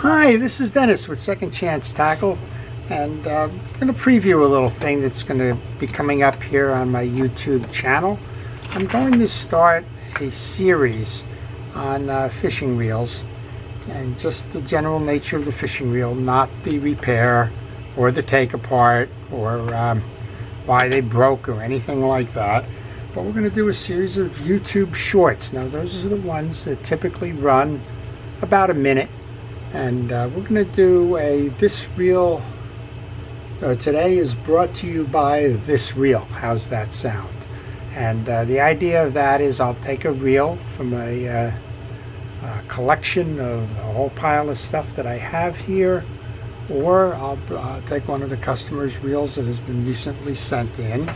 Hi, this is Dennis with Second Chance Tackle, and I'm going to preview a little thing that's going to be coming up here on my YouTube channel. I'm going to start a series on fishing reels and just the general nature of the fishing reel, not the repair or the take apart or why they broke or anything like that. But we're going to do a series of YouTube shorts. Now those are the ones that typically run about a minute. And we're going to do a this reel. Today is brought to you by this reel. How's that sound? And the idea of that is I'll take a reel from a collection of a whole pile of stuff that I have here, or I'll take one of the customer's reels that has been recently sent in,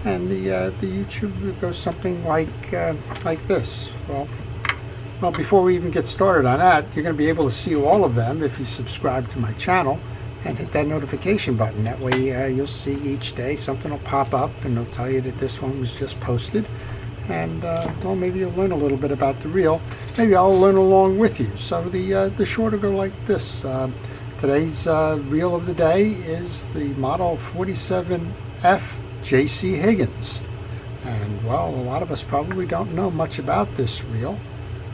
and the YouTube will go something like this. Well, before we even get started on that, you're going to be able to see all of them if you subscribe to my channel and hit that notification button. That way you'll see each day something will pop up and it'll tell you that this one was just posted. And well, maybe you'll learn a little bit about the reel. Maybe I'll learn along with you. So the short will go like this. Today's reel of the day is the model 47F JC Higgins. And well, a lot of us probably don't know much about this reel.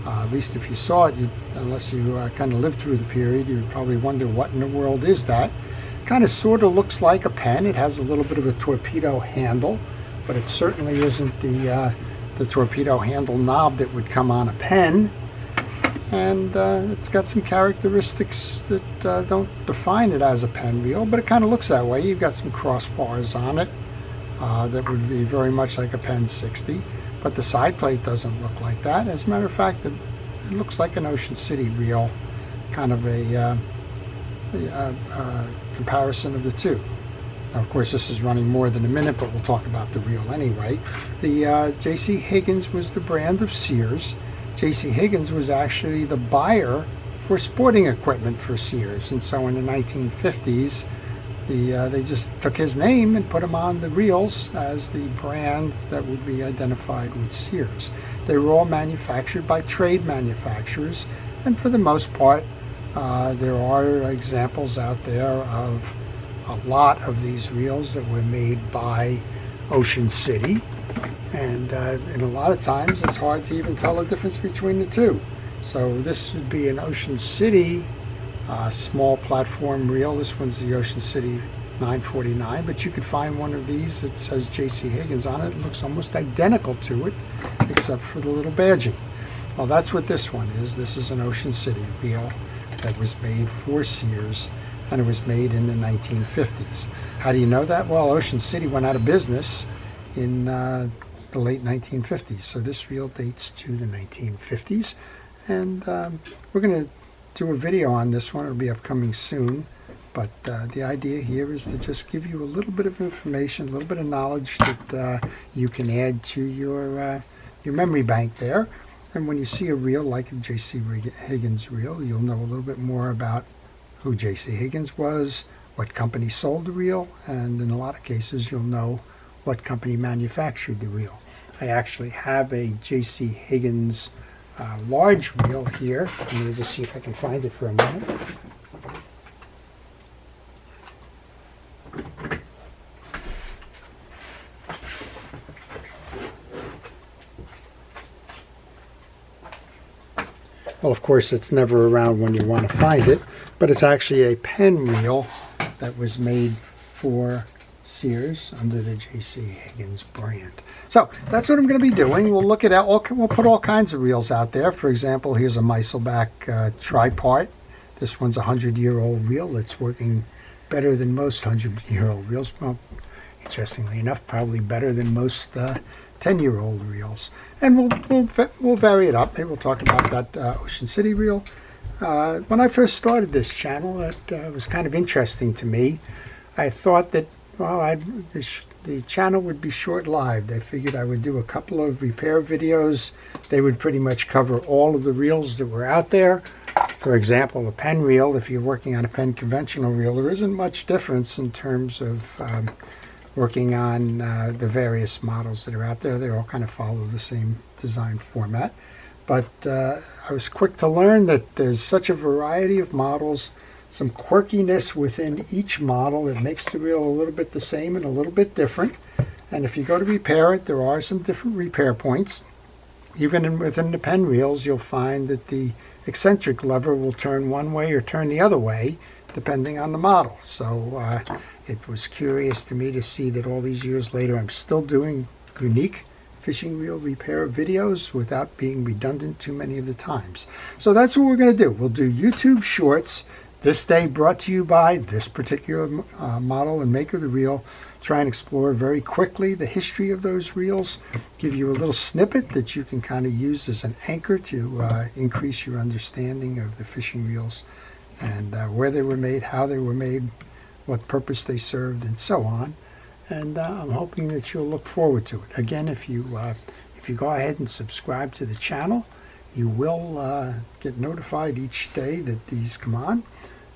At least if you saw it, unless you kind of lived through the period, you would probably wonder what in the world is that. Kind of sort of looks like a pen. It has a little bit of a torpedo handle, but it certainly isn't the torpedo handle knob that would come on a pen. And it's got some characteristics that don't define it as a pen reel, but it kind of looks that way. You've got some crossbars on it that would be very much like a Pen 60. But the side plate doesn't look like that. As a matter of fact, it looks like an Ocean City reel, kind of a comparison of the two. Now, of course, this is running more than a minute, but we'll talk about the reel anyway. The JC Higgins was the brand of Sears. JC Higgins was actually the buyer for sporting equipment for Sears, and so in the 1950s, they just took his name and put him on the reels as the brand that would be identified with Sears. They were all manufactured by trade manufacturers, and for the most part, there are examples out there of a lot of these reels that were made by Ocean City, and a lot of times it's hard to even tell the difference between the two. So this would be an Ocean City small platform reel. This one's the Ocean City 949, but you could find one of these that says JC Higgins on it. It looks almost identical to it, except for the little badging. Well, that's what this one is. This is an Ocean City reel that was made for Sears, and it was made in the 1950s. How do you know that? Well, Ocean City went out of business in the late 1950s, so this reel dates to the 1950s, and we're going to do a video on this one. It'll be upcoming soon, but the idea here is to just give you a little bit of information, a little bit of knowledge that you can add to your memory bank there. And when you see a reel like a JC Higgins reel, you'll know a little bit more about who JC Higgins was, what company sold the reel, and in a lot of cases you'll know what company manufactured the reel. I actually have a JC Higgins large reel here. Let me just see if I can find it for a moment. Well, of course, it's never around when you want to find it, but it's actually a pen reel that was made for Sears under the JC Higgins brand. So that's what I'm going to be doing. We'll look at we'll put all kinds of reels out there. For example, here's a Meiselback tripart. This one's a 100-year-old reel. It's working better than most 100-year-old reels. Well, interestingly enough, probably better than most 10-year-old reels. And we'll vary it up. Maybe we'll talk about that Ocean City reel. When I first started this channel, it was kind of interesting to me. I thought that, well, the channel would be short-lived. I figured I would do a couple of repair videos. They would pretty much cover all of the reels that were out there. For example, a pen reel, if you're working on a pen conventional reel, there isn't much difference in terms of working on the various models that are out there. They all kind of follow the same design format. but I was quick to learn that there's such a variety of models, some quirkiness within each model that makes the reel a little bit the same and a little bit different. And if you go to repair it, there are some different repair points. Even within the pen reels, you'll find that the eccentric lever will turn one way or turn the other way, depending on the model. So it was curious to me to see that all these years later, I'm still doing unique fishing reel repair videos without being redundant too many of the times. So that's what we're going to do. We'll do YouTube shorts. This day brought to you by this particular model and maker of the reel. Try and explore very quickly the history of those reels, give you a little snippet that you can kind of use as an anchor to increase your understanding of the fishing reels and where they were made, how they were made, what purpose they served, and so on. And I'm hoping that you'll look forward to it. Again, if you go ahead and subscribe to the channel, you will get notified each day that these come on,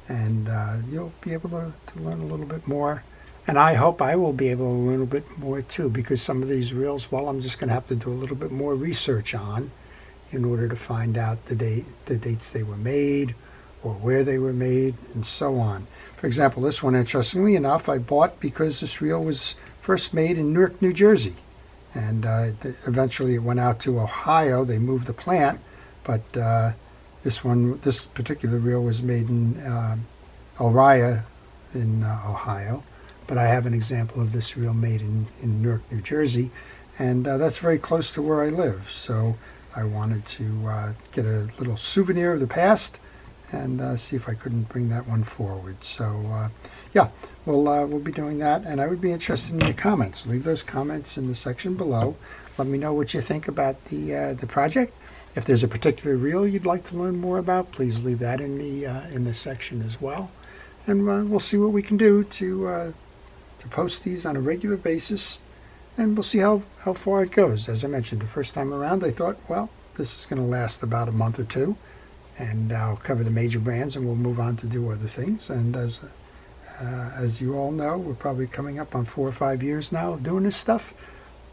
and you'll be able to learn a little bit more. And I hope I will be able to learn a bit more too, because some of these reels, well, I'm just going to have to do a little bit more research on in order to find out the dates they were made, or where they were made, and so on. For example, this one, interestingly enough, I bought because this reel was first made in Newark, New Jersey. And eventually it went out to Ohio. They moved the plant, but this particular reel was made in Elrya in Ohio. But I have an example of this reel made in Newark, New Jersey, and that's very close to where I live. So I wanted to get a little souvenir of the past and see if I couldn't bring that one forward. So yeah, we'll be doing that, and I would be interested in your comments. Leave those comments in the section below. Let me know what you think about the project. If there's a particular reel you'd like to learn more about, please leave that in the section as well, and we'll see what we can do to post these on a regular basis, and we'll see how far it goes. As I mentioned, the first time around, I thought, well, this is going to last about a month or two, and I'll cover the major brands, and we'll move on to do other things. And as you all know, we're probably coming up on 4 or 5 years now of doing this stuff,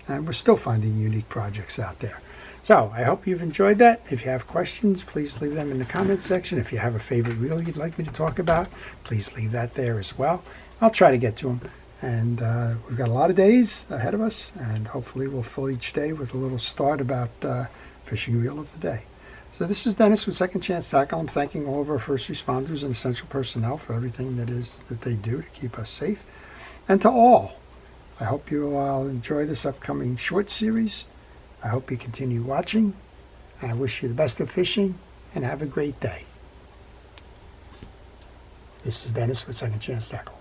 and we're still finding unique projects out there. So I hope you've enjoyed that. If you have questions, please leave them in the comments section. If you have a favorite reel you'd like me to talk about, please leave that there as well. I'll try to get to them. And we've got a lot of days ahead of us, and hopefully we'll fill each day with a little start about fishing reel of the day. So this is Dennis with Second Chance Tackle. I'm thanking all of our first responders and essential personnel for everything that they do to keep us safe. And to all, I hope you all enjoy this upcoming short series. I hope you continue watching. I wish you the best of fishing, and have a great day. This is Dennis with Second Chance Tackle.